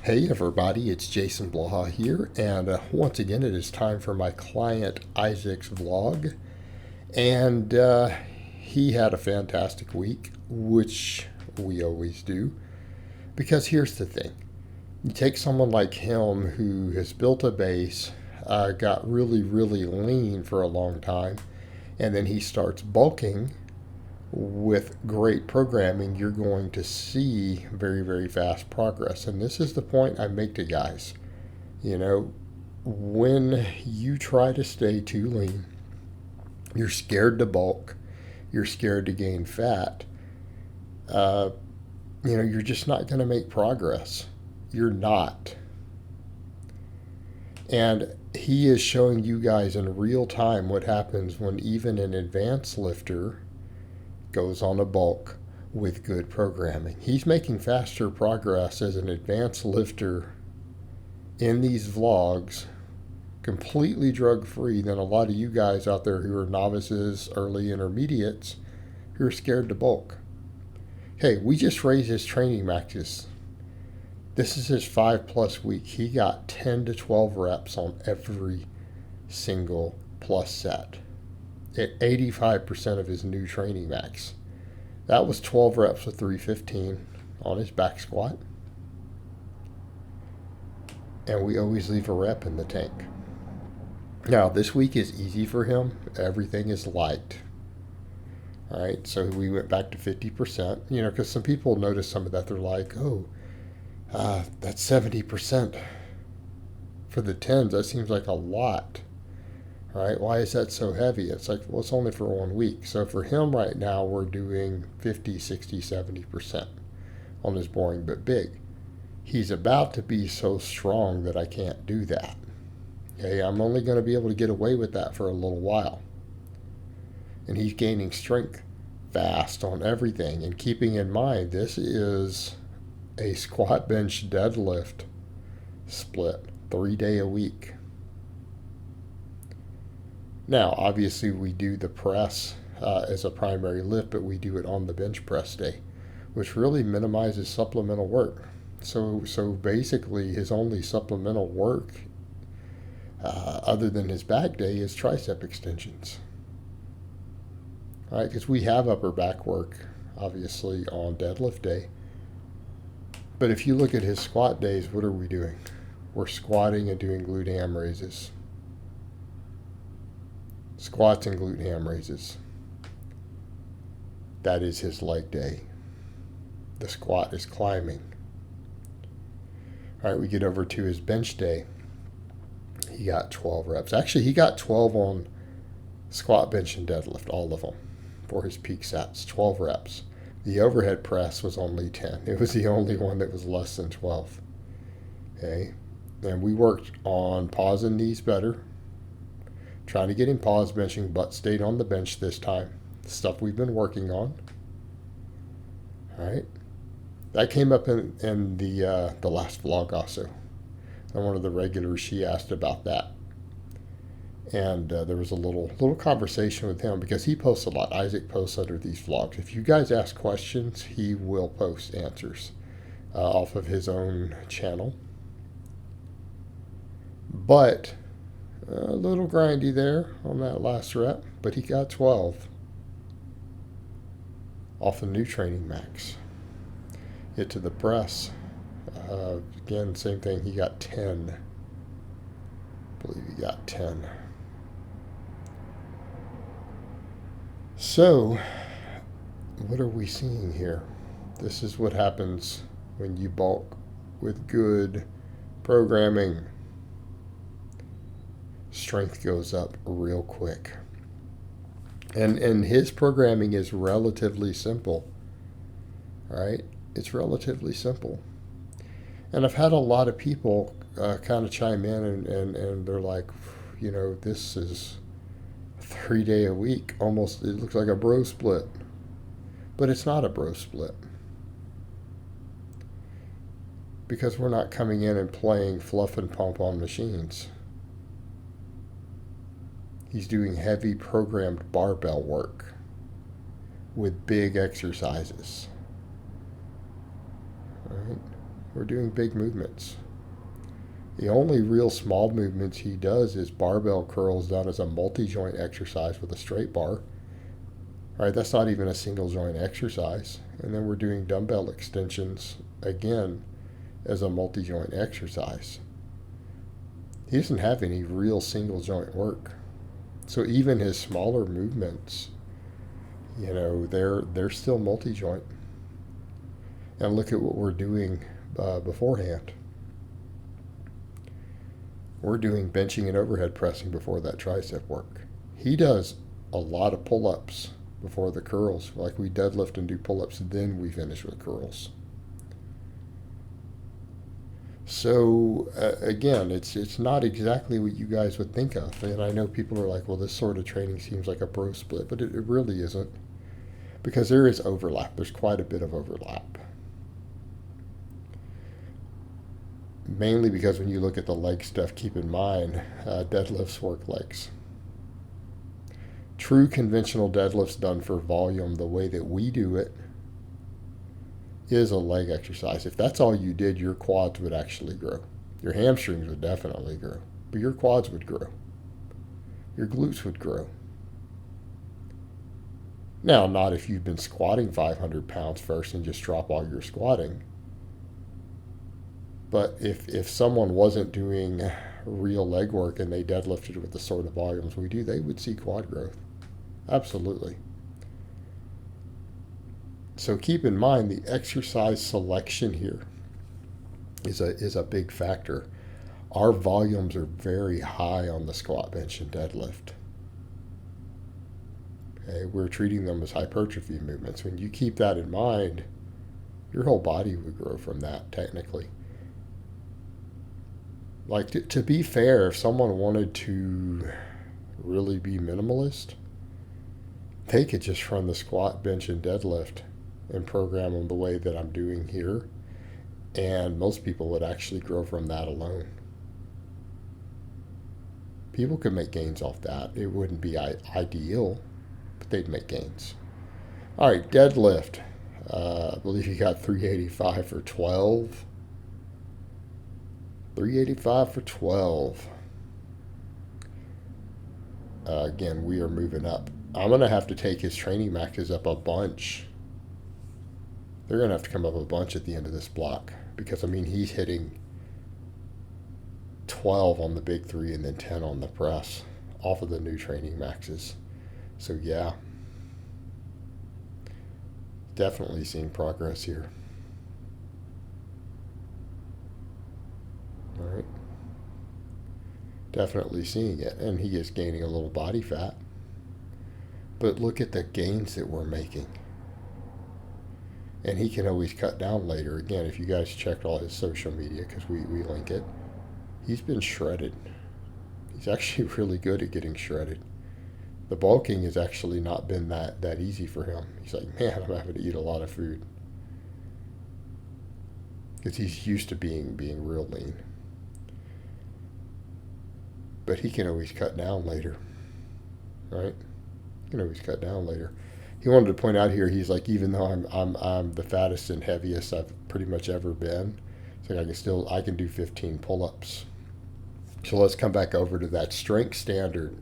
Hey everybody, it's Jason Blaha here, and once again it is time for my client Isaac's vlog. And he had a fantastic week, which we always do, because here's the thing. You take someone like him who has built a base, got really, really lean for a long time, and then he starts bulking with great programming, you're going to see very, very fast progress. And this is the point I make to guys. You know, when you try to stay too lean, you're scared to bulk, you're scared to gain fat, uh, you're just not going to make progress. You're not. And he is showing you guys in real time what happens when even an advanced lifter goes on a bulk with good programming. He's making faster progress as an advanced lifter in these vlogs, completely drug free, than a lot of you guys out there who are novices, early intermediates, who are scared to bulk. Hey, we just raised his training maxes. This is his 5+ week. He got 10 to 12 reps on every single plus set at 85% of his new training max. That was 12 reps with 315 on his back squat. And we always leave a rep in the tank. Now, this week is easy for him. Everything is light. All right, so we went back to 50%, because some people notice some of that. They're like, that's 70% for the 10s. That seems like a lot. Right? Why is that so heavy? It's like, well, it's only for 1 week. So for him right now, we're doing 50, 60, 70% on his boring but big. He's about to be so strong that I can't do that. Okay, I'm only going to be able to get away with that for a little while. And he's gaining strength fast on everything. And keeping in mind, this is a squat, bench, deadlift split, 3-day a week. Now, obviously, we do the press as a primary lift, but we do it on the bench press day, which really minimizes supplemental work. So basically, his only supplemental work, other than his back day, is tricep extensions. All right, because we have upper back work, obviously, on deadlift day. But if you look at his squat days, what are we doing? We're squatting and doing glute ham raises. Squats and glute ham raises. That is his leg day. The squat is climbing. All right, we get over to his bench day. He got 12 reps. Actually, he got 12 on squat, bench, and deadlift, all of them, for his peak sets, 12 reps. The overhead press was only 10. It was the only one that was less than 12. Okay, and we worked on pausing these better. Trying to get him pause benching, but stayed on the bench this time. Stuff we've been working on. All right. That came up in the last vlog also. And one of the regulars, she asked about that. And there was a little conversation with him because he posts a lot. Isaac posts under these vlogs. If you guys ask questions, he will post answers off of his own channel. But a little grindy there on that last rep, but he got 12 off the new training max. Get to the press. Again, same thing. He got 10. I believe he got 10. So, what are we seeing here? This is what happens when you bulk with good programming. Strength goes up real quick. And his programming is relatively simple. All right? It's relatively simple. And I've had a lot of people kind of chime in and they're like, this is 3-day a week. Almost, it looks like a bro split. But it's not a bro split. Because we're not coming in and playing fluff and pump on machines. He's doing heavy programmed barbell work with big exercises. All right? We're doing big movements. The only real small movements he does is barbell curls done as a multi-joint exercise with a straight bar. All right, that's not even a single joint exercise. And then we're doing dumbbell extensions again as a multi-joint exercise. He doesn't have any real single joint work. So even his smaller movements, they're still multi-joint. And look at what we're doing beforehand. We're doing benching and overhead pressing before that tricep work. He does a lot of pull-ups before the curls. Like we deadlift and do pull-ups, then we finish with curls. So again, it's not exactly what you guys would think of. And I know people are like, well, this sort of training seems like a bro split, but it really isn't. Because there is overlap. There's quite a bit of overlap. Mainly because when you look at the leg stuff, keep in mind, deadlifts work legs. True conventional deadlifts done for volume the way that we do it is a leg exercise. If that's all you did, your quads would actually grow. Your hamstrings would definitely grow, but your quads would grow. Your glutes would grow. Now, not if you've been squatting 500 pounds first and just drop all your squatting. But if someone wasn't doing real leg work and they deadlifted with the sort of volumes we do, they would see quad growth. Absolutely. So keep in mind the exercise selection here is a big factor. Our volumes are very high on the squat, bench, and deadlift. Okay, we're treating them as hypertrophy movements. When you keep that in mind, your whole body would grow from that technically. Like, to be fair, if someone wanted to really be minimalist, they could just run the squat, bench, and deadlift and program them the way that I'm doing here. And most people would actually grow from that alone. People could make gains off that. It wouldn't be ideal, but they'd make gains. All right, deadlift. I believe you got 385 for 12. 385 for 12. Again, we are moving up. I'm going to have to take his training maxes up a bunch. They're going to have to come up a bunch at the end of this block. Because, I mean, he's hitting 12 on the big three and then 10 on the press off of the new training maxes. So, yeah. Definitely seeing progress here. All right. Definitely seeing it. And he is gaining a little body fat. But look at the gains that we're making. And he can always cut down later. Again, if you guys checked all his social media, because we link it, he's been shredded. He's actually really good at getting shredded. The bulking has actually not been that easy for him. He's like, man, I'm having to eat a lot of food. Because he's used to being real lean. But he can always cut down later. Right? He can always cut down later. He wanted to point out here, he's like, even though I'm the fattest and heaviest I've pretty much ever been, it's like I can do 15 pull-ups. So let's come back over to that strength standard.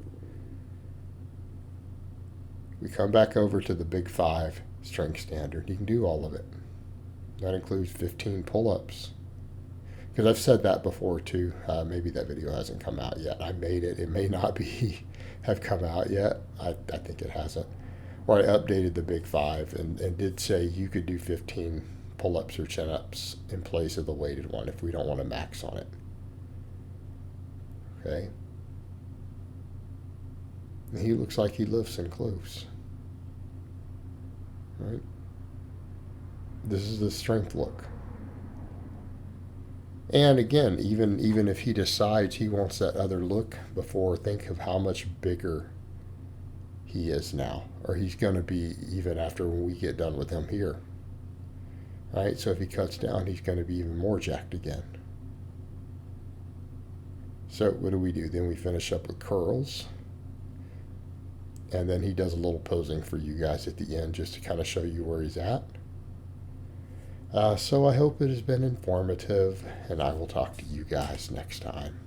We come back over to the big 5 strength standard. You can do all of it. That includes 15 pull-ups. Because I've said that before too. Maybe that video hasn't come out yet. I made it. It may not have come out yet. I think it hasn't. Or I updated the big 5 and did say you could do 15 pull-ups or chin-ups in place of the weighted one if we don't want to max on it. Okay? And he looks like he lifts in close. Right? This is the strength look. And again, even if he decides he wants that other look before, think of how much bigger he is now, or he's going to be even after when we get done with him here. All right, so if he cuts down, he's going to be even more jacked again. So what do? Then we finish up with curls. And then he does a little posing for you guys at the end just to kind of show you where he's at. So I hope it has been informative, and I will talk to you guys next time.